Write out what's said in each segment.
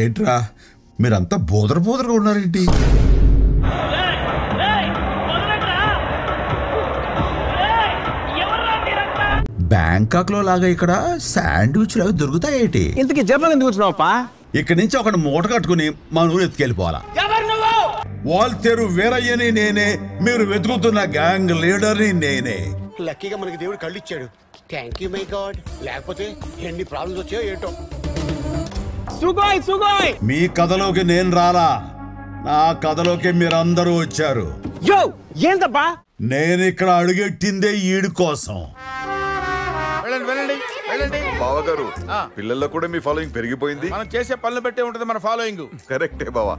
ఏంట్రా మీరంతా బోదరగా ఉన్నారేంటి? బ్యాంకాక్ లో లాగా ఇక్కడ శాండ్విచ్ లాగా దొరుకుతాయేటి? ఇంతకీ జర్నల్ ఎందుకు వచ్చినావప్పా? ఇక్కడి నుంచి ఒక మూట కట్టుకుని మా ఊరు ఎత్తుకెళ్ళిపోవాలా. వాల్తేరు వీరయ్యని నేనే, మీరు వెతుకుతున్న గ్యాంగ్ లీడర్ని నేనే. లక్కీగా మనకి దేవుడు కళ్ళు ఇచ్చాడు. Thank you my God. లేకపోతే ఎన్ని ప్రాబ్లమ్స్ వచ్చాయో ఏంటో. మీ కథలోకి నేను రాలా, నా కథలోకి మీరందరూ వచ్చారు. ఏంటబ్బా? నేను ఇక్కడ అడుగెట్టిందే ఈడు కోసం. బావగారు, పిల్లల్లో కూడా మీ ఫాలోయింగ్ పెరిగిపోయింది. మనం చేసే పనులు బట్టే ఉంటది మన ఫాలోయింగ్. కరెక్టే బావా.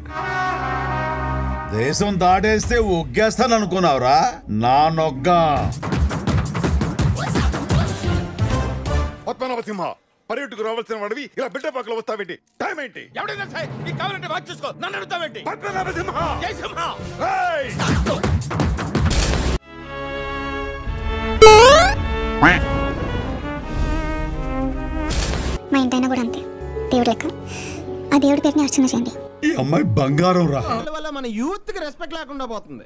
దేశం దాటేస్తే ఒగ్గేస్తాను అనుకున్నావురా? నా నొగ్గ. పద్మనాభసింహ, పర్యటకు రావాల్సిన వాడివి ఇలా బిడ్డ పక్కల వస్తావేంటి? టైం ఏంటి? ఎవడైనా సరే నీకు కావాలంటే వాచ్ చూసుకో, నన్ను అడుగుతావేంటి? పద్మనాభసింహ, జై సింహ. మా ఇంటైనా కూడా అంతే, దేవుడు లెక్క. ఆ దేవుడి పేరుని అర్చన చేయండి. ఈ అమ్మాయి బంగారం రా. మన యూత్ కి రెస్పెక్ట్ లేకుండా పోతుంది.